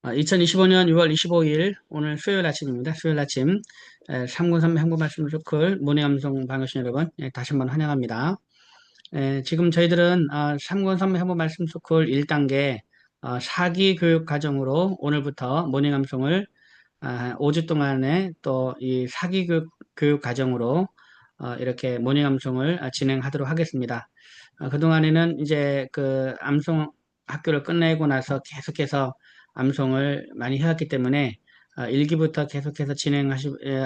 2025년 6월 25일 오늘 수요일 아침입니다. 수요일 아침 303 행복 말씀 서클 문예암송 방교신 여러분 다시 한번 환영합니다. 지금 저희들은 303 행복 말씀 서클 1단계 사기 교육 과정으로 오늘부터 모닝암송을 5주 동안에 또 이 사기 교육 과정으로 이렇게 모닝암송을 진행하도록 하겠습니다. 그동안에는 이제 그 암송 학교를 끝내고 나서 계속해서 암송을 많이 해왔기 때문에 1기부터 계속해서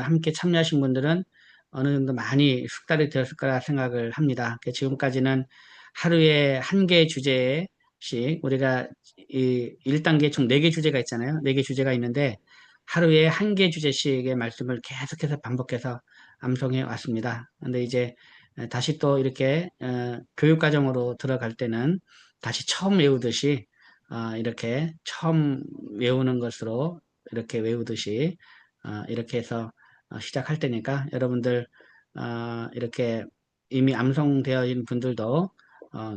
함께 참여하신 분들은 어느 정도 많이 숙달이 되었을 거라 생각을 합니다. 지금까지는 하루에 한 개 주제씩 우리가 이 1단계 총 4개 주제가 있잖아요. 4개 주제가 있는데 하루에 한 개 주제씩의 말씀을 계속해서 반복해서 암송해 왔습니다. 근데 이제 다시 또 이렇게 교육 과정으로 들어갈 때는 다시 처음 외우듯이 이렇게 처음 외우는 것으로 이렇게 외우듯이 이렇게 해서 시작할 때니까 여러분들 이렇게 이미 암송되어 있는 분들도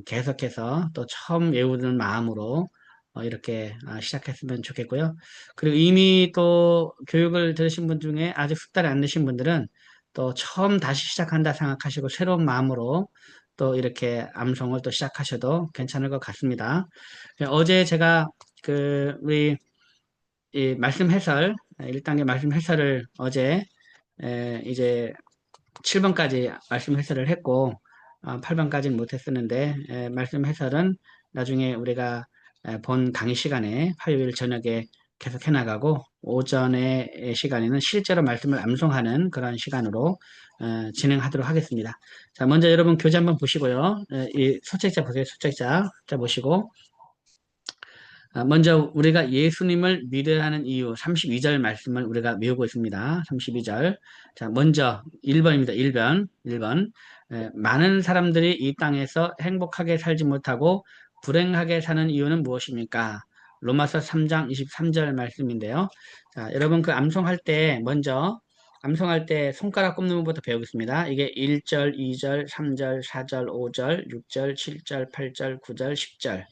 계속해서 또 처음 외우는 마음으로 이렇게 시작했으면 좋겠고요. 그리고 이미 또 교육을 들으신 분 중에 아직 숙달이 안 되신 분들은 또 처음 다시 시작한다 생각하시고 새로운 마음으로 또 이렇게 암송을 또 시작하셔도 괜찮을 것 같습니다. 어제 제가 우리 이 말씀 해설, 1단계 말씀 해설을 어제 이제 7번까지 말씀 해설을 했고 8번까지는 못했었는데 말씀 해설은 나중에 우리가 본 강의 시간에 화요일 저녁에 계속 해나가고 오전의 시간에는 실제로 말씀을 암송하는 그런 시간으로 진행하도록 하겠습니다. 자, 먼저 여러분 교재 한번 보시고요. 이 소책자 보세요. 소책자 보시고 먼저 우리가 예수님을 믿어야 하는 이유 32절 말씀을 우리가 외우고 있습니다. 32절. 자, 먼저 1번입니다. 1번. 많은 사람들이 이 땅에서 행복하게 살지 못하고 불행하게 사는 이유는 무엇입니까? 로마서 3장 23절 말씀인데요. 자, 여러분 그 암송할 때 먼저 암송할 때 손가락 꼽는 것부터 배우겠습니다. 이게 1절, 2절, 3절, 4절, 5절, 6절, 7절, 8절, 9절, 10절.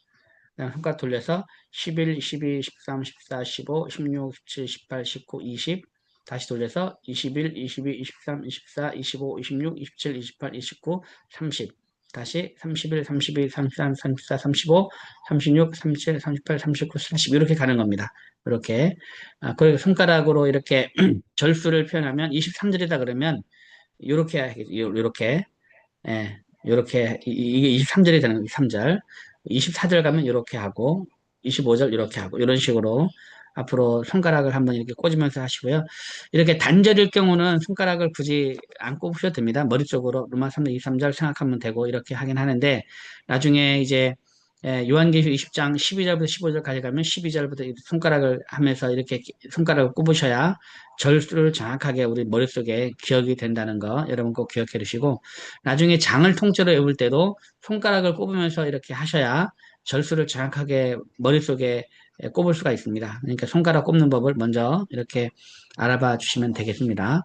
그다음 손가락 돌려서 11, 12, 13, 14, 15, 16, 17, 18, 19, 20 다시 돌려서 21, 22, 23, 24, 25, 26, 27, 28, 29, 30 다시 31, 32, 33, 34, 35, 36, 37, 38, 39, 40 이렇게 가는 겁니다. 이렇게 그리고 손가락으로 이렇게 절수를 표현하면 23절이다 그러면 이렇게 이렇게 예, 요렇게, 이게 23절이 되는 거예요, 3절. 24절 가면 이렇게 하고, 25절 이렇게 하고, 이런 식으로 앞으로 손가락을 한번 이렇게 꽂으면서 하시고요. 이렇게 단절일 경우는 손가락을 굳이 안 꼽으셔도 됩니다. 머릿속으로 로마 3장 23절 생각하면 되고, 이렇게 하긴 하는데, 나중에 이제 요한계시록 20장 12절부터 15절까지 가면 12절부터 손가락을 하면서 이렇게 손가락을 꼽으셔야 절수를 정확하게 우리 머릿속에 기억이 된다는 거 여러분 꼭 기억해 두시고 나중에 장을 통째로 외울 때도 손가락을 꼽으면서 이렇게 하셔야 절수를 정확하게 머릿속에 꼽을 수가 있습니다. 그러니까 손가락 꼽는 법을 먼저 이렇게 알아봐 주시면 되겠습니다.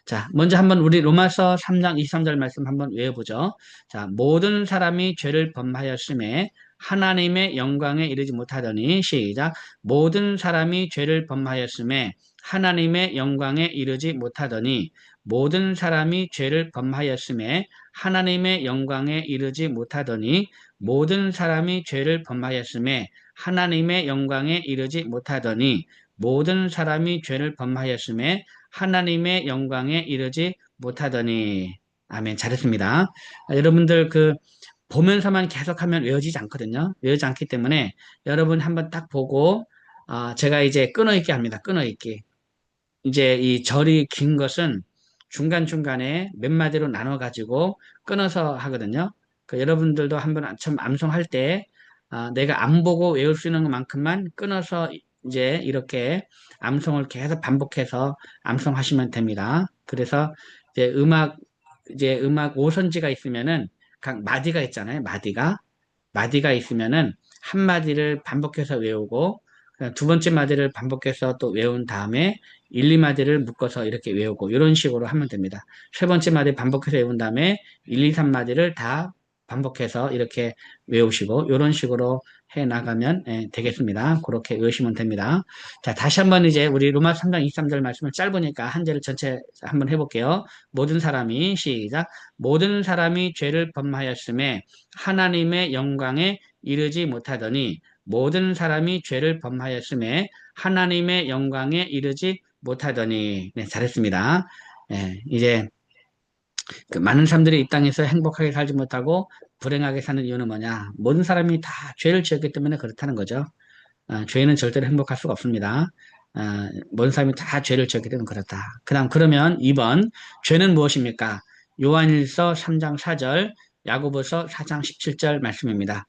자, 먼저 한번 우리 로마서 3장 23절 말씀 한번 외워보죠. 자, 모든 사람이 죄를 범하였음에 하나님의 영광에 이르지 못하더니 시작 모든 사람이 죄를 범하였음에 하나님의 영광에 이르지 못하더니 모든 사람이 죄를 범하였음에 하나님의 영광에 이르지 못하더니 모든 사람이 죄를 범하였음에 하나님의 영광에 이르지 못하더니 모든 사람이 죄를 범하였음에 하나님의 영광에 이르지 못하더니 아멘 잘했습니다. 여러분들 보면서만 계속하면 외워지지 않거든요. 외워지지 않기 때문에 여러분 한번 딱 보고 제가 이제 끊어읽기 합니다. 끊어읽기. 이제 이 절이 긴 것은 중간중간에 몇 마디로 나눠가지고 끊어서 하거든요. 여러분들도 한번 처음 암송할 때 내가 안 보고 외울 수 있는 것만큼만 끊어서 이제 이렇게 암송을 계속 반복해서 암송하시면 됩니다. 그래서 이제 음악 오선지가 있으면은 각 마디가 있잖아요. 마디가 있으면은 한 마디를 반복해서 외우고 두 번째 마디를 반복해서 또 외운 다음에 1, 2마디를 묶어서 이렇게 외우고 이런 식으로 하면 됩니다. 세 번째 마디 반복해서 외운 다음에 1, 2, 3마디를 다 반복해서 이렇게 외우시고 이런 식으로 해 나가면 되겠습니다. 그렇게 외우시면 됩니다. 자, 다시 한번 이제 우리 로마 3장 23절 말씀을 짧으니까 한 절을 전체 한번 해볼게요. 모든 사람이 시작. 모든 사람이 죄를 범하였음에 하나님의 영광에 이르지 못하더니 모든 사람이 죄를 범하였음에 하나님의 영광에 이르지 못하더니 네, 잘했습니다. 이제 그 많은 사람들이 이 땅에서 행복하게 살지 못하고 불행하게 사는 이유는 뭐냐? 모든 사람이 다 죄를 지었기 때문에 그렇다는 거죠. 죄는 절대로 행복할 수가 없습니다. 모든 사람이 다 죄를 지었기 때문에 그렇다. 그러면 2번, 죄는 무엇입니까? 요한일서 3장 4절, 야고보서 4장 17절 말씀입니다.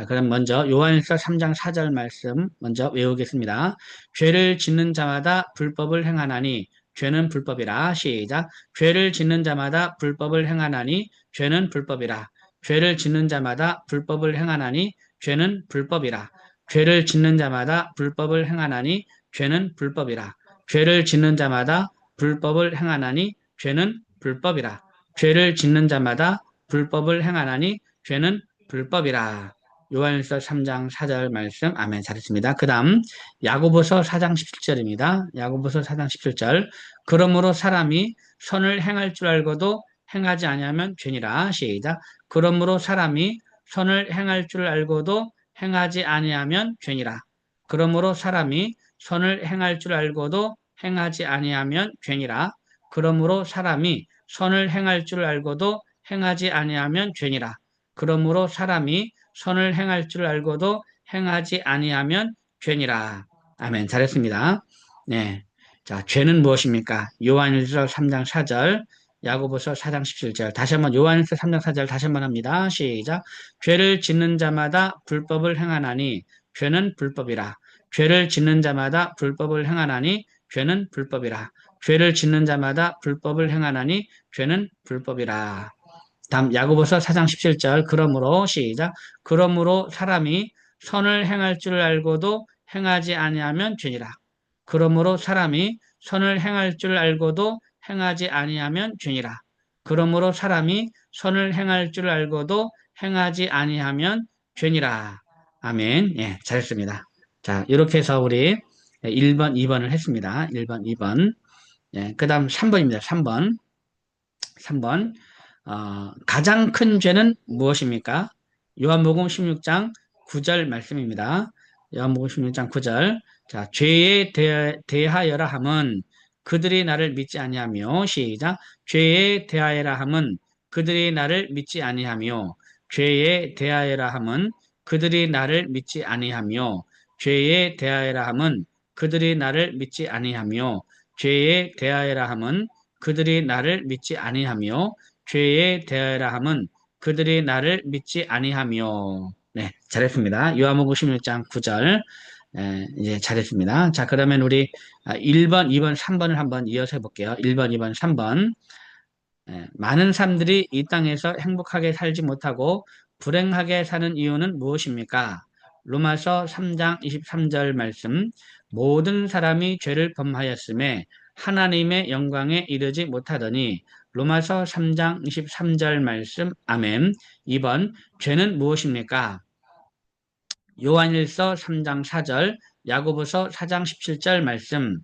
그럼 먼저 요한일서 3장 4절 말씀 먼저 외우겠습니다. 죄를 짓는 자마다 불법을 행하나니 죄는 불법이라. 시작. 죄를 짓는 자마다 불법을 행하나니 죄는 불법이라. 죄를 짓는 자마다 불법을 행하나니 죄는 불법이라. 죄를 짓는 자마다 불법을 행하나니 죄는 불법이라. 죄를 짓는 자마다 불법을 행하나니 죄는 불법이라. 죄를 짓는 자마다 불법을 행하나니 죄는 불법이라. 요한일서 3장 4절 말씀. 아멘. 잘했습니다. 그 다음 야고보서 4장 17절입니다. 야고보서 4장 17절. 그러므로 사람이 선을 행할 줄 알고도 행하지 아니하면 죄니라. 시작. 그러므로 사람이 선을 행할 줄 알고도 행하지 아니하면 죄니라. 그러므로 사람이 선을 행할 줄 알고도 행하지 아니하면 죄니라. 그러므로 사람이 선을 행할 줄 알고도 행하지 아니하면 죄니라. 그러므로 사람이 선을 행할 줄 알고도 행하지 아니하면 죄니라. 아멘. 잘했습니다. 네. 자, 죄는 무엇입니까? 요한일서 3장 4절, 야고보서 4장 17절. 다시 한번 요한일서 3장 4절 다시 한번 합니다. 시작. 죄를 짓는 자마다 불법을 행하나니 죄는 불법이라. 죄를 짓는 자마다 불법을 행하나니 죄는 불법이라. 죄를 짓는 자마다 불법을 행하나니 죄는 불법이라. 다음 야고보서 4장 17절. 그러므로 시작. 그러므로 사람이 선을 행할 줄 알고도 행하지 아니하면 죄니라. 그러므로 사람이 선을 행할 줄 알고도 행하지 아니하면 죄니라. 그러므로 사람이 선을 행할 줄 알고도 행하지 아니하면 죄니라. 아멘. 예, 잘했습니다. 자, 이렇게 해서 우리 1번, 2번을 했습니다. 1번, 2번. 예, 그 다음 3번입니다. 3번. 3번. 가장 큰 죄는 무엇입니까? 요한복음 16장 9절 말씀입니다. 요한복음 16장 9절. 자, 죄에 대하여라 함은 그들이 나를 믿지 아니하며 시작. 죄에 대하여라 함은 그들이 나를 믿지 아니하며 죄에 대하여라 함은 그들이 나를 믿지 아니하며 죄에 대하여라 함은 그들이 나를 믿지 아니하며 죄에 대하여라 함은 그들이 나를 믿지 아니하며 죄에 대하여라 함은 그들이 나를 믿지 아니하며. 네, 잘했습니다. 요한복음 16장 9절. 이제 잘했습니다. 자, 그러면 우리 1번, 2번, 3번을 한번 이어서 해볼게요. 1번, 2번, 3번. 많은 사람들이 이 땅에서 행복하게 살지 못하고 불행하게 사는 이유는 무엇입니까? 로마서 3장 23절 말씀. 모든 사람이 죄를 범하였음에 하나님의 영광에 이르지 못하더니 로마서 3장 23절 말씀. 아멘. 2번. 죄는 무엇입니까? 요한일서 3장 4절, 야고보서 4장 17절 말씀.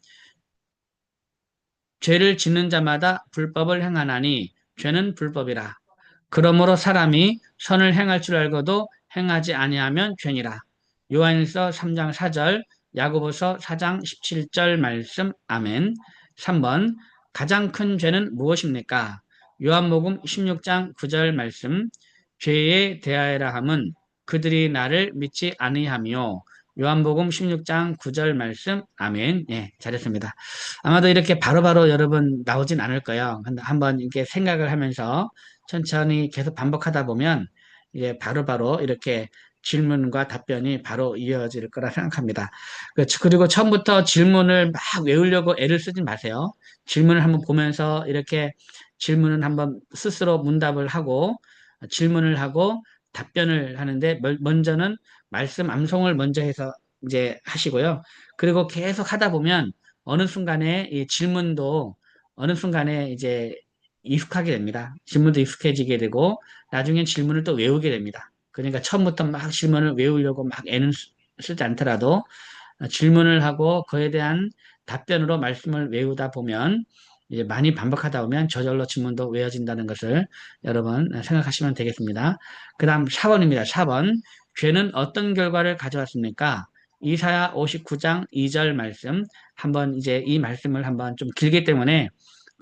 죄를 짓는 자마다 불법을 행하나니 죄는 불법이라. 그러므로 사람이 선을 행할 줄 알고도 행하지 아니하면 죄니라. 요한일서 3장 4절, 야고보서 4장 17절 말씀. 아멘. 3번. 가장 큰 죄는 무엇입니까? 요한복음 16장 9절 말씀. 죄에 대하여라 함은 그들이 나를 믿지 아니하며 요한복음 16장 9절 말씀. 아멘. 예, 잘했습니다. 아마도 이렇게 바로바로 여러분 나오진 않을 거예요. 근데 한번 이렇게 생각을 하면서 천천히 계속 반복하다 보면 이게 바로바로 이렇게 질문과 답변이 바로 이어질 거라 생각합니다. 그리고 처음부터 질문을 막 외우려고 애를 쓰지 마세요. 질문을 한번 보면서 이렇게 질문을 한번 스스로 문답을 하고 질문을 하고 답변을 하는데 먼저는 말씀 암송을 먼저 해서 이제 하시고요. 그리고 계속 하다 보면 어느 순간에 이 질문도 어느 순간에 이제 익숙하게 됩니다. 질문도 익숙해지게 되고 나중엔 질문을 또 외우게 됩니다. 그러니까 처음부터 막 질문을 외우려고 막 애는 쓰지 않더라도 질문을 하고 그에 대한 답변으로 말씀을 외우다 보면 이제 많이 반복하다 보면 저절로 질문도 외워진다는 것을 여러분 생각하시면 되겠습니다. 그 다음 4번입니다. 4번. 죄는 어떤 결과를 가져왔습니까? 이사야 59장 2절 말씀. 한번 이제 이 말씀을 한번 좀 길기 때문에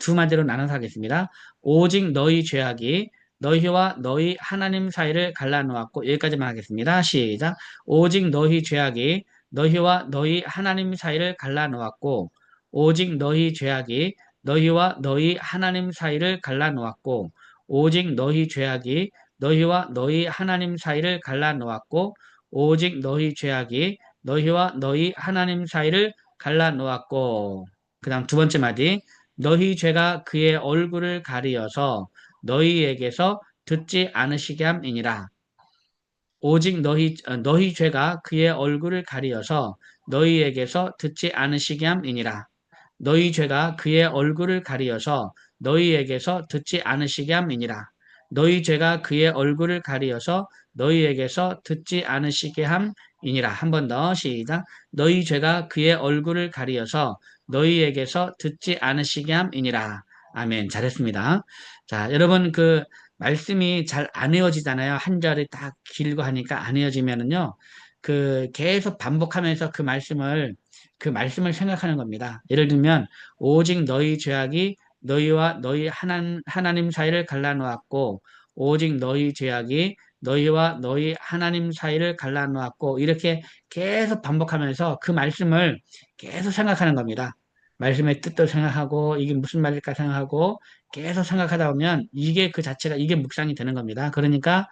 두 마디로 나눠서 하겠습니다. 오직 너희 죄악이 너희와 너희 하나님 사이를 갈라놓았고 여기까지만 하겠습니다. 시작. 오직 너희 죄악이 너희와 너희 하나님 사이를 갈라놓았고 오직 너희 죄악이 너희와 너희 하나님 사이를 갈라놓았고 오직 너희 죄악이 너희와 너희 하나님 사이를 갈라놓았고 오직 너희 죄악이 너희와 너희 하나님 사이를 갈라놓았고 그 다음 두 번째 마디 너희 죄가 그의 얼굴을 가리어서 너희에게서 듣지 않으시게 함이니라. 오직 너희 죄가 그의 얼굴을 가리어서 너희에게서 듣지 않으시게 함이니라. 너희 죄가 그의 얼굴을 가리어서 너희에게서 듣지 않으시게 함이니라. 너희 죄가 그의 얼굴을 가리어서 너희에게서 듣지 않으시게 함이니라. 한 번 더 시작. 너희 죄가 그의 얼굴을 가리어서 너희에게서 듣지 않으시게 함이니라. 아멘. 잘했습니다. 자, 여러분 그 말씀이 잘 안 외워지잖아요. 한 절이 딱 길고 하니까 안 외워지면은요. 그 계속 반복하면서 그 말씀을 생각하는 겁니다. 예를 들면 오직 너희 죄악이 너희와 너희 하나님 사이를 갈라놓았고 오직 너희 죄악이 너희와 너희 하나님 사이를 갈라놓았고 이렇게 계속 반복하면서 그 말씀을 계속 생각하는 겁니다. 말씀의 뜻도 생각하고 이게 무슨 말일까 생각하고 계속 생각하다 보면 이게 그 자체가 이게 묵상이 되는 겁니다. 그러니까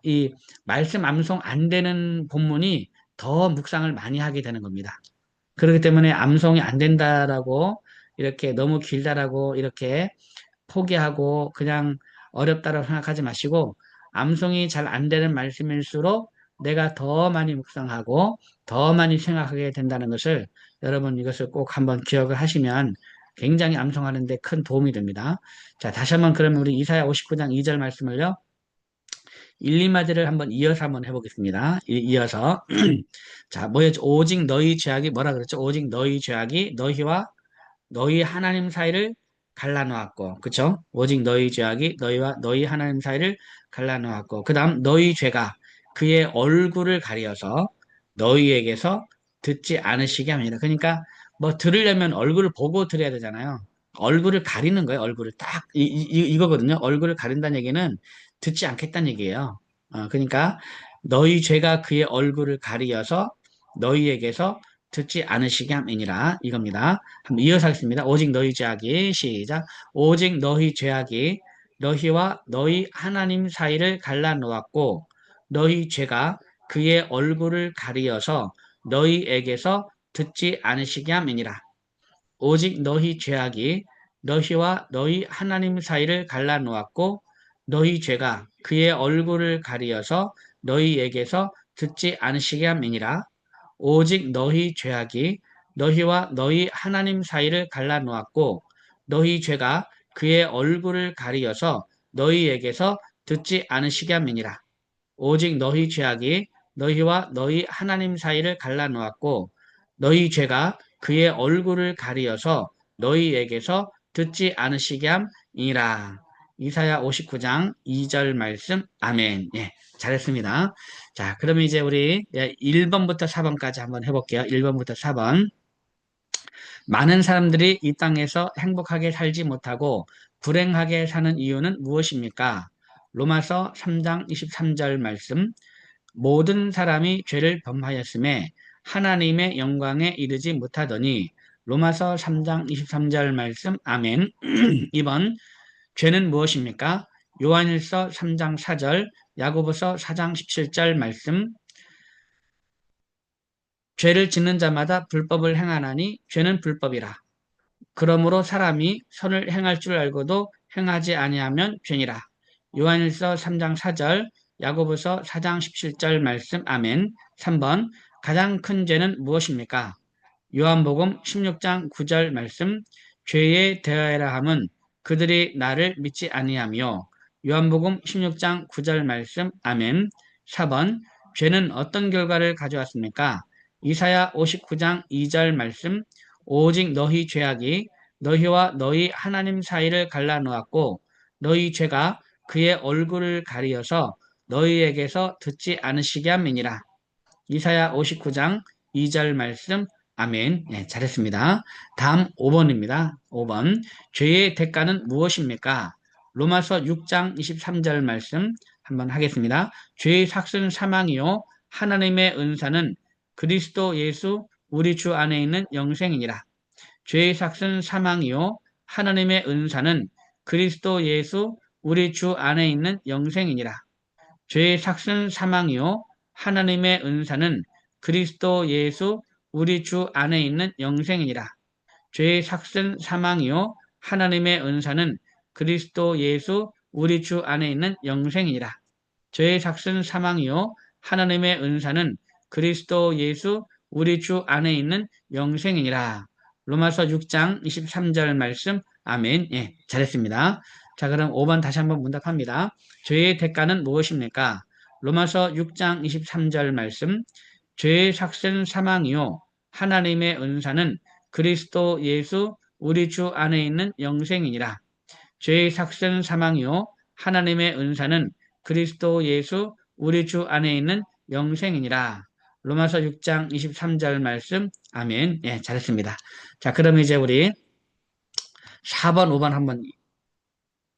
이 말씀 암송 안 되는 본문이 더 묵상을 많이 하게 되는 겁니다. 그렇기 때문에 암송이 안 된다라고 이렇게 너무 길다라고 이렇게 포기하고 그냥 어렵다라고 생각하지 마시고 암송이 잘 안 되는 말씀일수록 내가 더 많이 묵상하고 더 많이 생각하게 된다는 것을 여러분 이것을 꼭 한번 기억을 하시면 굉장히 암송하는 데 큰 도움이 됩니다. 자, 다시 한번 그러면 우리 이사야 59장 2절 말씀을요. 1, 2마디를 한번 이어서 한번 해보겠습니다. 이어서 자, 뭐였죠? 오직 너희 죄악이 뭐라 그랬죠? 오직 너희 죄악이 너희와 너희 하나님 사이를 갈라놓았고, 그쵸? 오직 너희 죄악이 너희와 너희 하나님 사이를 갈라놓았고, 그 다음 너희 죄가 그의 얼굴을 가리어서 너희에게서 듣지 않으시게 합니다. 그러니까 뭐 들으려면 얼굴을 보고 들어야 되잖아요. 얼굴을 가리는 거예요. 얼굴을 딱 이거거든요. 얼굴을 가린다는 얘기는 듣지 않겠다는 얘기예요. 그러니까 너희 죄가 그의 얼굴을 가리어서 너희에게서 듣지 않으시게 함이니라 이겁니다. 한번 이어서 하겠습니다. 오직 너희 죄악이 시작. 오직 너희 죄악이 너희와 너희 하나님 사이를 갈라놓았고 너희 죄가 그의 얼굴을 가리어서 너희에게서 듣지 않으시게 함이니라. 오직 너희 죄악이 너희와 너희 하나님 사이를 갈라놓았고 너희 죄가 그의 얼굴을 가리어서 너희에게서 듣지 않으시게 함이니라. 오직 너희 죄악이 너희와 너희 하나님 사이를 갈라놓았고 너희 죄가 그의 얼굴을 가리어서 너희에게서 듣지 않으시게 함이니라. 오직 너희 죄악이 너희와 너희 하나님 사이를 갈라놓았고 너희 죄가 그의 얼굴을 가리어서 너희에게서 듣지 않으시게 함이니라. 이사야 59장 2절 말씀 아멘. 예, 잘했습니다. 자, 그러면 이제 우리 1번부터 4번까지 한번 해볼게요. 1번부터 4번. 많은 사람들이 이 땅에서 행복하게 살지 못하고 불행하게 사는 이유는 무엇입니까? 로마서 3장 23절 말씀. 모든 사람이 죄를 범하였음에 하나님의 영광에 이르지 못하더니 로마서 3장 23절 말씀 아멘. 2번 죄는 무엇입니까? 요한일서 3장 4절 야고보서 4장 17절 말씀 죄를 짓는 자마다 불법을 행하나니 죄는 불법이라. 그러므로 사람이 선을 행할 줄 알고도 행하지 아니하면 죄니라. 요한일서 3장 4절, 야고보서 4장 17절 말씀 아멘. 3번 가장 큰 죄는 무엇입니까? 요한복음 16장 9절 말씀 죄에 대하여라 함은 그들이 나를 믿지 아니하며 요한복음 16장 9절 말씀. 아멘. 4번. 죄는 어떤 결과를 가져왔습니까? 이사야 59장 2절 말씀. 오직 너희 죄악이 너희와 너희 하나님 사이를 갈라놓았고 너희 죄가 그의 얼굴을 가리어서 너희에게서 듣지 않으시게 함이니라. 이사야 59장 2절 말씀. 아멘. 네, 잘했습니다. 다음 5번입니다. 5번. 죄의 대가는 무엇입니까? 로마서 6장 23절 말씀 한번 하겠습니다. 죄의 삭은 사망이요 하나님의 은사는 그리스도 예수 우리 주 안에 있는 영생이니라. 죄의 삭은 사망이요 하나님의 은사는 그리스도 예수 우리 주 안에 있는 영생이니라. 죄의 삭은 사망이요 하나님의 은사는 그리스도 예수 우리 주 안에 있는 영생이니라. 죄의 삭은 사망이요 하나님의 은사는 그리스도 예수 우리 주 안에 있는 영생이니라. 죄의 삭은 사망이요 하나님의 은사는 그리스도 예수 우리 주 안에 있는 영생이니라. 로마서 6장 23절 말씀. 아멘. 예, 잘했습니다. 자, 그럼 5번 다시 한번 문답합니다. 죄의 대가는 무엇입니까? 로마서 6장 23절 말씀. 죄의 삭은 사망이요 하나님의 은사는 그리스도 예수 우리 주 안에 있는 영생이니라. 죄의 삭은 사망이요 하나님의 은사는 그리스도 예수 우리 주 안에 있는 영생이니라. 로마서 6장 23절 말씀. 아멘. 예, 잘했습니다. 자, 그럼 이제 우리 4번, 5번 한번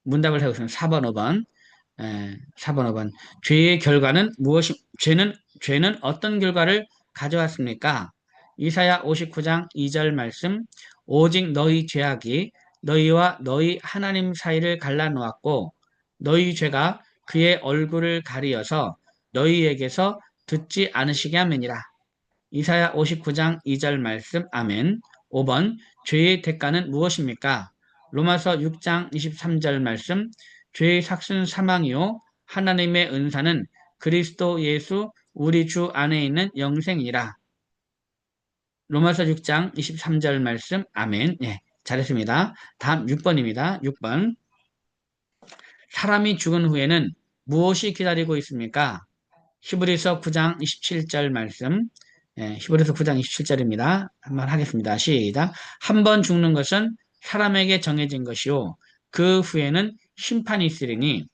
문답을 해보겠습니다. 4번, 5번. 4번, 5번. 죄의 결과는 무엇이, 죄는 어떤 결과를 가져왔습니까? 이사야 59장 2절 말씀. 오직 너희 죄악이 너희와 너희 하나님 사이를 갈라놓았고 너희 죄가 그의 얼굴을 가리어서 너희에게서 듣지 않으시게 함이니라. 이사야 59장 2절 말씀. 아멘. 5번. 죄의 대가는 무엇입니까? 로마서 6장 23절 말씀. 죄의 삭은 사망이요 하나님의 은사는 그리스도 예수 우리 주 안에 있는 영생이라. 로마서 6장 23절 말씀. 아멘. 예, 잘했습니다. 다음 6번입니다. 6번. 사람이 죽은 후에는 무엇이 기다리고 있습니까? 히브리서 9장 27절 말씀. 히브리서 9장 27절입니다. 한번 하겠습니다. 시작. 한 번 죽는 것은 사람에게 정해진 것이요. 그 후에는 심판이 있으리니.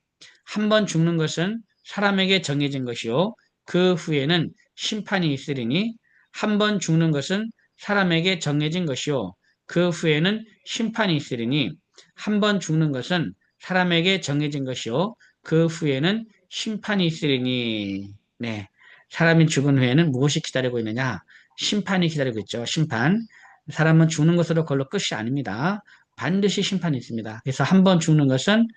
한 번 죽는 것은 사람에게 정해진 것이요. 그 후에는 심판이 있으리니. 한 번 죽는 것은 사람에게 정해진 것이요. 그 후에는 심판이 있으리니. 한 번 죽는 것은 사람에게 정해진 것이요. 그 후에는 심판이 있으리니. 네. 사람이 죽은 후에는 무엇이 기다리고 있느냐? 심판이 기다리고 있죠. 심판. 사람은 죽는 것으로 그걸로 끝이 아닙니다. 반드시 심판이 있습니다. 그래서 한 번 죽는 것은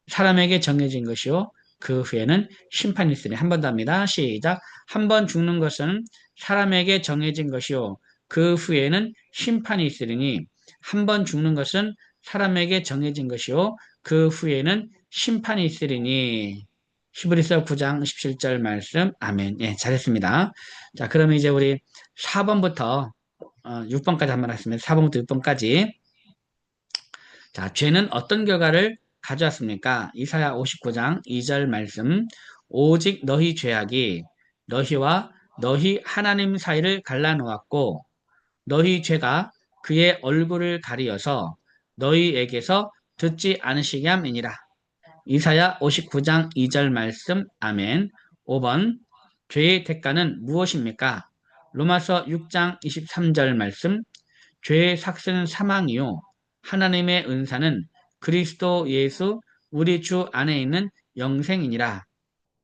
사람에게 정해진 것이요. 그 후에는 심판이 있으니. 한 번 더 합니다. 시작. 한 번 죽는 것은 사람에게 정해진 것이요. 그 후에는 심판이 있으리니. 한 번 죽는 것은 사람에게 정해진 것이요. 그 후에는 심판이 있으리니. 히브리서 9장 17절 말씀. 아멘. 예, 잘했습니다. 자, 그러면 이제 우리 4번부터 6번까지 한번 하겠습니다. 4번부터 6번까지. 자, 죄는 어떤 결과를 가져왔습니까? 이사야 59장 2절 말씀. 오직 너희 죄악이 너희와 너희 하나님 사이를 갈라놓았고 너희 죄가 그의 얼굴을 가리어서 너희에게서 듣지 않으시게 함이니라. 이사야 59장 2절 말씀. 아멘. 5번. 죄의 대가는 무엇입니까? 로마서 6장 23절 말씀. 죄의 삭은 사망이요 하나님의 은사는 그리스도 예수 우리 주 안에 있는 영생이니라.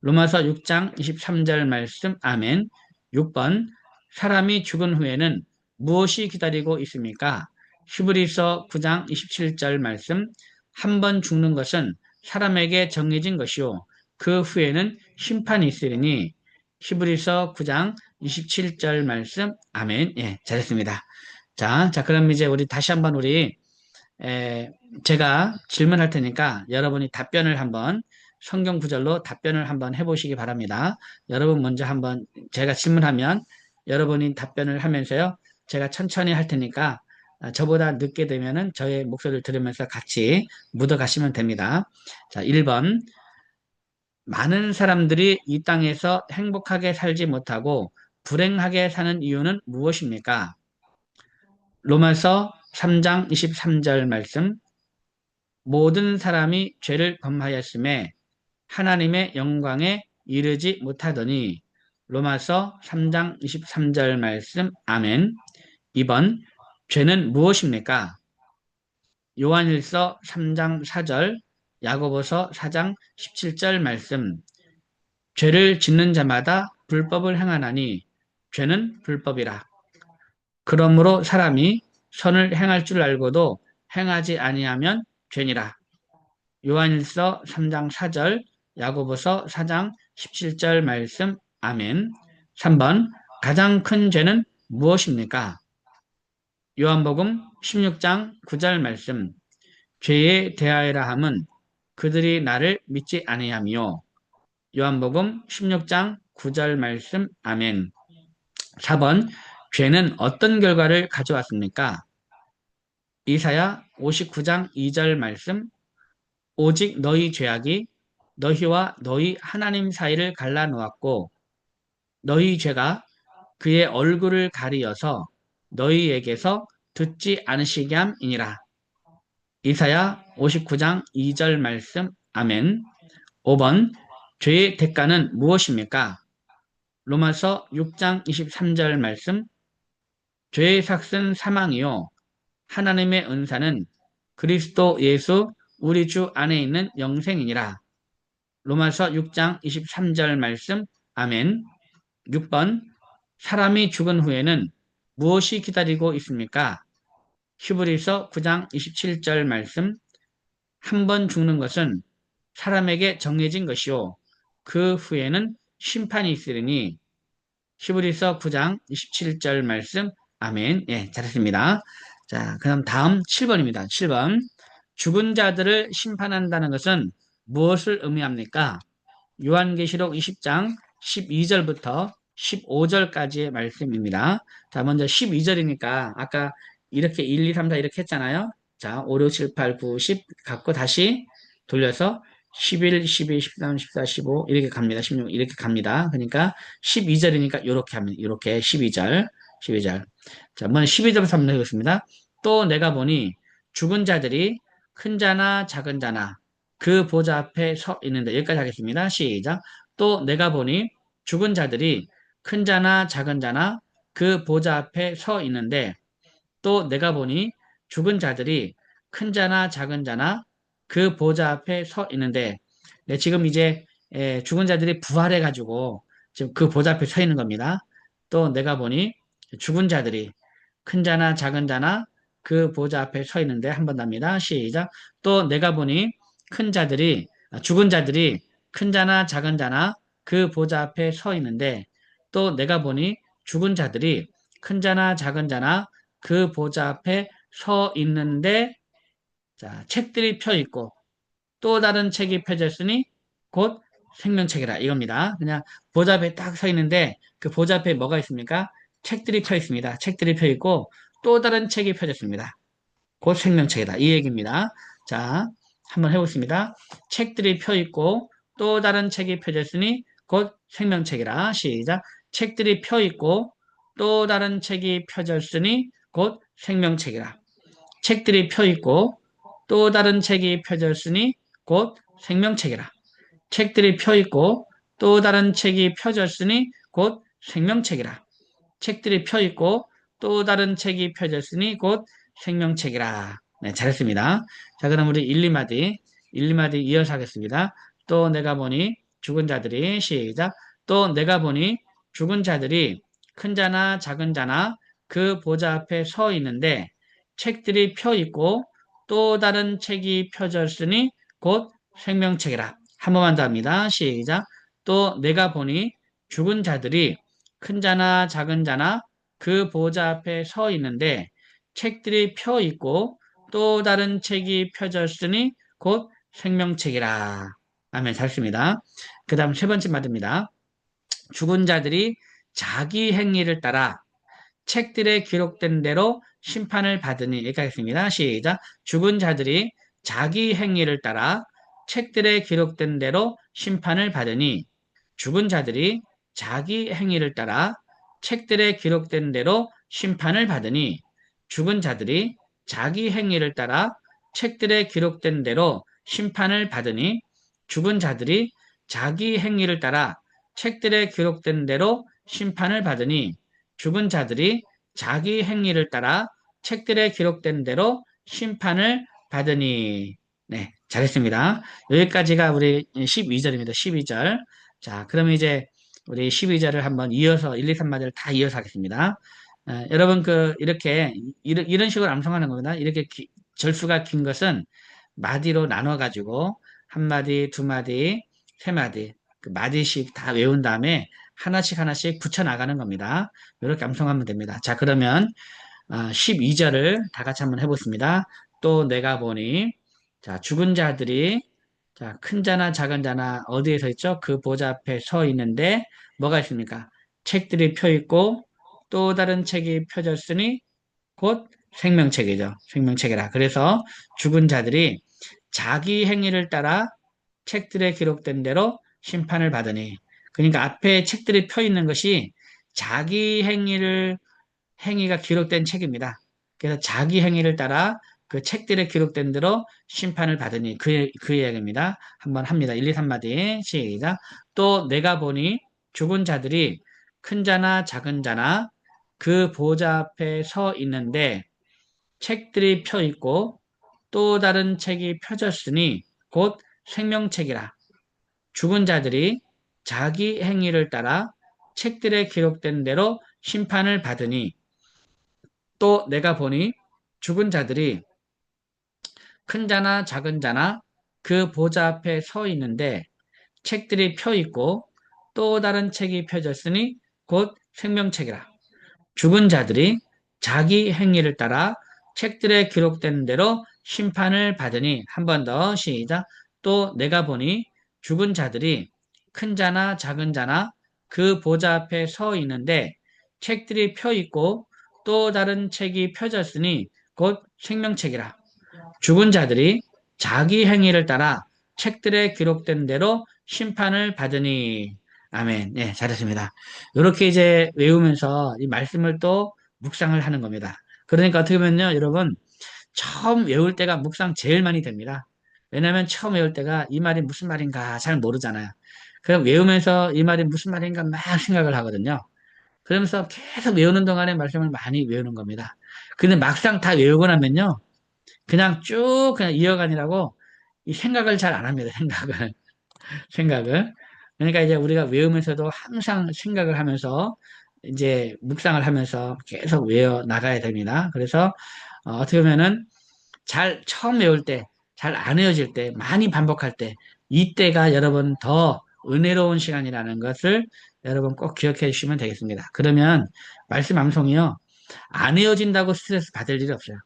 로마서 6장 23절 말씀. 아멘. 6번. 사람이 죽은 후에는 무엇이 기다리고 있습니까? 히브리서 9장 27절 말씀. 한 번 죽는 것은 사람에게 정해진 것이요. 그 후에는 심판이 있으리니. 히브리서 9장 27절 말씀. 아멘. 예, 잘했습니다. 자, 그럼 이제 우리 다시 한번 제가 질문할 테니까 여러분이 답변을 한번 성경 구절로 답변을 한번 해보시기 바랍니다. 여러분 먼저 한번 제가 질문하면 여러분이 답변을 하면서요. 제가 천천히 할 테니까 저보다 늦게 되면은 저의 목소리를 들으면서 같이 묻어가시면 됩니다. 자, 1번. 많은 사람들이 이 땅에서 행복하게 살지 못하고 불행하게 사는 이유는 무엇입니까? 로마서 3장 23절 말씀. 모든 사람이 죄를 범하였음에 하나님의 영광에 이르지 못하더니. 로마서 3장 23절 말씀. 아멘. 2번. 죄는 무엇입니까? 요한일서 3장 4절, 야고보서 4장 17절 말씀. 죄를 짓는 자마다 불법을 행하나니 죄는 불법이라. 그러므로 사람이 선을 행할 줄 알고도 행하지 아니하면 죄니라. 요한일서 3장 4절, 야고보서 4장 17절 말씀. 아멘. 3번. 가장 큰 죄는 무엇입니까? 요한복음 16장 9절 말씀. 죄에 대하여라 함은 그들이 나를 믿지 아니하며. 요한복음 16장 9절 말씀. 아멘. 4번. 죄는 어떤 결과를 가져왔습니까? 이사야 59장 2절 말씀. 오직 너희 죄악이 너희와 너희 하나님 사이를 갈라놓았고 너희 죄가 그의 얼굴을 가리어서 너희에게서 듣지 않으시게 함이니라. 이사야 59장 2절 말씀. 아멘. 5번. 죄의 대가는 무엇입니까? 로마서 6장 23절 말씀. 죄의 삭은 사망이요 하나님의 은사는 그리스도 예수 우리 주 안에 있는 영생이니라. 로마서 6장 23절 말씀. 아멘. 6번. 사람이 죽은 후에는 무엇이 기다리고 있습니까? 히브리서 9장 27절 말씀. 한 번 죽는 것은 사람에게 정해진 것이요 그 후에는 심판이 있으리니. 히브리서 9장 27절 말씀. 아멘. 예, 잘했습니다. 자, 그럼 다음 7번입니다. 7번. 죽은 자들을 심판한다는 것은 무엇을 의미합니까? 요한계시록 20장 12절부터 15절까지의 말씀입니다. 자, 먼저 12절이니까 아까 이렇게 1, 2, 3, 4 이렇게 했잖아요. 자, 5, 6, 7, 8, 9, 10 갖고 다시 돌려서 11, 12, 13, 14, 15 이렇게 갑니다. 16 이렇게 갑니다. 그러니까 12절이니까 이렇게 하면 이렇게 12절, 12절. 자, 먼저 12절부터 한번 해보겠습니다. 또 내가 보니 죽은 자들이 큰 자나 작은 자나 그 보좌 앞에 서 있는데 여기까지 하겠습니다. 시작. 또 내가 보니 죽은 자들이 큰 자나 작은 자나 그 보좌 앞에 서 있는데 또 내가 보니 죽은 자들이 큰 자나 작은 자나 그 보좌 앞에 서 있는데 네, 지금 이제 죽은 자들이 부활해 가지고 지금 그 보좌 앞에 서 있는 겁니다. 또 내가 보니 죽은 자들이 큰 자나 작은 자나 그 보좌 앞에 서 있는데 한 번 더 합니다. 시작. 또 내가 보니 큰 자들이 죽은 자들이 큰 자나 작은 자나 그 보좌 앞에 서 있는데 또 내가 보니 죽은 자들이 큰 자나 작은 자나 그 보좌 앞에 서 있는데 자, 책들이 펴 있고 또 다른 책이 펴져 있으니 곧 생명책이라 이겁니다. 그냥 보좌 앞에 딱 서 있는데 그 보좌 앞에 뭐가 있습니까? 책들이 펴 있습니다. 책들이 펴 있고 또 다른 책이 펴졌습니다. 곧 생명책이다. 이 얘기입니다. 자, 한번 해보겠습니다. 책들이 펴 있고 또 다른 책이 펴져 있으니 곧 생명책이라. 시작. 책들이 펴 있고 또 다른 책이 펴져 있으니 곧 생명책이라. 책들이 펴 있고 또 다른 책이 펴져 있으니 곧 생명책이라. 책들이 펴 있고 또 다른 책이 펴져 있으니 곧 생명책이라. 책들이 펴 있고 또 다른 책이 펴져 있으니 곧 생명책이라. 네, 잘했습니다. 자, 그럼 우리 1, 2마디, 1, 2마디 이어서 하겠습니다. 또 내가 보니 죽은 자들이 시작. 또 내가 보니 죽은 자들이 큰 자나 작은 자나 그 보좌 앞에 서 있는데 책들이 펴 있고 또 다른 책이 펴져 있으니 곧 생명책이라. 한 번만 더 합니다. 시작. 또 내가 보니 죽은 자들이 큰 자나 작은 자나 그 보좌 앞에 서 있는데 책들이 펴 있고 또 다른 책이 펴져 있으니 곧 생명책이라. 아멘. 잘습니다. 그 다음 세 번째 말입니다. 죽은 자들이 자기 행위를 따라 책들에 기록된 대로 심판을 받으니. 여기까지 했습니다. 시작. 죽은 자들이 자기 행위를 따라 책들에 기록된 대로 심판을 받으니. 죽은 자들이 자기 행위를 따라 책들에 기록된 대로 심판을 받으니. 죽은 자들이 자기 행위를 따라 책들에 기록된 대로 심판을 받으니. 죽은 자들이 자기 행위를 따라 책들에 기록된 대로 심판을 받으니. 죽은 자들이 자기 행위를 따라 책들에 기록된 대로 심판을 받으니. 네, 잘했습니다. 여기까지가 우리 12절입니다. 12절. 자, 그럼 이제 우리 12절을 한번 이어서 1, 2, 3마디를 다 이어서 하겠습니다. 여러분 이렇게 이런 식으로 암송하는 겁니다. 이렇게 절수가 긴 것은 마디로 나눠 가지고 한 마디, 두 마디, 세 마디 그 마디씩 다 외운 다음에 하나씩 하나씩 붙여 나가는 겁니다. 이렇게 암송하면 됩니다. 자, 그러면 12절을 다 같이 한번 해보겠습니다. 또 내가 보니 자, 죽은 자들이 자, 큰 자나 작은 자나 어디에 서 있죠? 그 보좌 앞에 서 있는데 뭐가 있습니까? 책들이 펴 있고 또 다른 책이 펴졌으니 곧 생명책이죠. 생명책이라. 그래서 죽은 자들이 자기 행위를 따라 책들에 기록된 대로 심판을 받으니. 그러니까 앞에 책들이 펴 있는 것이 자기 행위가 기록된 책입니다. 그래서 자기 행위를 따라 그 책들에 기록된 대로 심판을 받으니 그 이야기입니다. 한번 합니다. 1, 2, 3마디 시작. 또 내가 보니 죽은 자들이 큰 자나 작은 자나 그 보좌 앞에 서 있는데 책들이 펴 있고 또 다른 책이 펴졌으니 곧 생명책이라. 죽은 자들이 자기 행위를 따라 책들에 기록된 대로 심판을 받으니. 또 내가 보니 죽은 자들이 큰 자나 작은 자나 그 보좌 앞에 서 있는데 책들이 펴 있고 또 다른 책이 펴졌으니 곧 생명책이라. 죽은 자들이 자기 행위를 따라 책들에 기록된 대로 심판을 받으니. 한 번 더 시작. 또 내가 보니 죽은 자들이 큰 자나 작은 자나 그 보좌 앞에 서 있는데 책들이 펴 있고 또 다른 책이 펴졌으니 곧 생명책이라. 죽은 자들이 자기 행위를 따라 책들에 기록된 대로 심판을 받으니. 아멘. 네, 잘했습니다. 이렇게 이제 외우면서 이 말씀을 또 묵상을 하는 겁니다. 그러니까 어떻게 보면요, 여러분, 처음 외울 때가 묵상 제일 많이 됩니다. 왜냐하면 처음 외울 때가 이 말이 무슨 말인가 잘 모르잖아요. 그럼 외우면서 이 말이 무슨 말인가 막 생각을 하거든요. 그러면서 계속 외우는 동안에 말씀을 많이 외우는 겁니다. 근데 막상 다 외우고 나면요, 그냥 쭉 그냥 이어가느라고 이 생각을 잘 안 합니다. 생각을. 그러니까 이제 우리가 외우면서도 항상 생각을 하면서 이제 묵상을 하면서 계속 외워 나가야 됩니다. 그래서 어떻게 보면은 처음 외울 때, 잘 안 외워질 때, 많이 반복할 때, 이때가 여러분 더 은혜로운 시간이라는 것을 여러분 꼭 기억해 주시면 되겠습니다. 그러면 말씀 암송이요, 안 외워진다고 스트레스 받을 일이 없어요.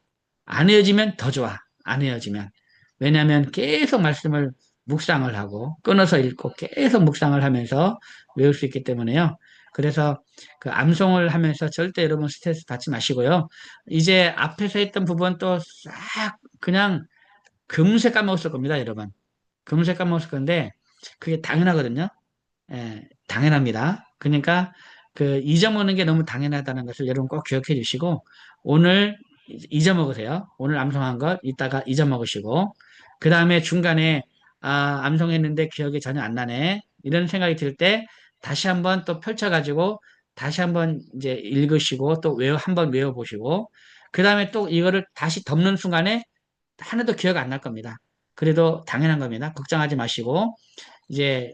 안 헤어지면 더 좋아. 안 헤어지면. 왜냐하면 계속 말씀을 묵상을 하고 끊어서 읽고 계속 묵상을 하면서 외울 수 있기 때문에요. 그래서 그 암송을 하면서 절대 여러분 스트레스 받지 마시고요. 이제 앞에서 했던 부분 또 싹 그냥 금세 까먹었을 겁니다, 여러분. 금세 까먹었을 건데 그게 당연하거든요. 예, 당연합니다. 그러니까 그 잊어먹는 게 너무 당연하다는 것을 여러분 꼭 기억해 주시고 오늘 잊어먹으세요. 오늘 암송한 것 이따가 잊어먹으시고 그 다음에 중간에 암송했는데 기억이 전혀 안 나네 이런 생각이 들 때 다시 한번 또 펼쳐가지고 다시 한번 이제 읽으시고 또 한번 외워보시고 그 다음에 또 이거를 다시 덮는 순간에 하나도 기억 안 날 겁니다. 그래도 당연한 겁니다. 걱정하지 마시고 이제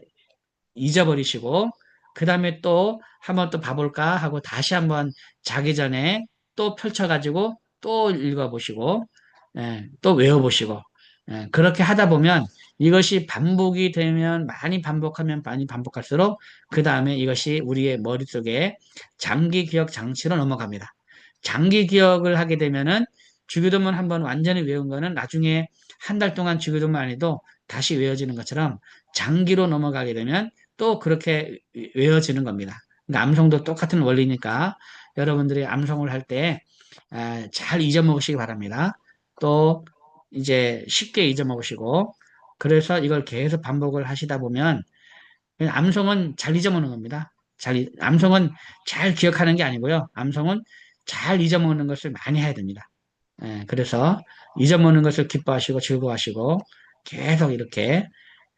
잊어버리시고 그 다음에 또 한번 또 봐볼까 하고 다시 한번 자기 전에 또 펼쳐가지고 또 읽어보시고 또 외워보시고 그렇게 하다 보면 이것이 반복이 되면 많이 반복하면 많이 반복할수록 그 다음에 이것이 우리의 머릿속에 장기 기억 장치로 넘어갑니다. 장기 기억을 하게 되면은 주기도문 한번 완전히 외운 거는 나중에 한 달 동안 주기도문 안 해도 다시 외워지는 것처럼 장기로 넘어가게 되면 또 그렇게 외워지는 겁니다. 그러니까 암송도 똑같은 원리니까 여러분들이 암송을 할 때 잘 잊어먹으시기 바랍니다. 또 이제 쉽게 잊어먹으시고 그래서 이걸 계속 반복을 하시다 보면 암송은 잘 잊어먹는 겁니다. 암송은 잘 기억하는 게 아니고요. 암송은 잘 잊어먹는 것을 많이 해야 됩니다. 그래서 잊어먹는 것을 기뻐하시고 즐거워하시고 계속 이렇게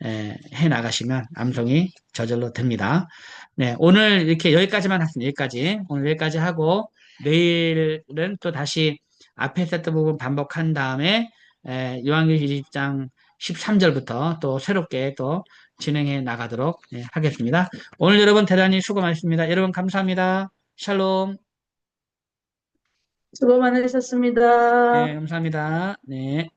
해 나가시면 암송이 저절로 됩니다. 네, 오늘 이렇게 여기까지만 하겠습니다. 여기까지. 오늘 여기까지 하고 내일은 또 다시 앞에 했던 부분 반복한 다음에 요한계시록 1장 13절부터 또 새롭게 또 진행해 나가도록 하겠습니다. 오늘 여러분 대단히 수고 많으십니다. 여러분 감사합니다. 샬롬. 수고 많으셨습니다. 네, 감사합니다. 네.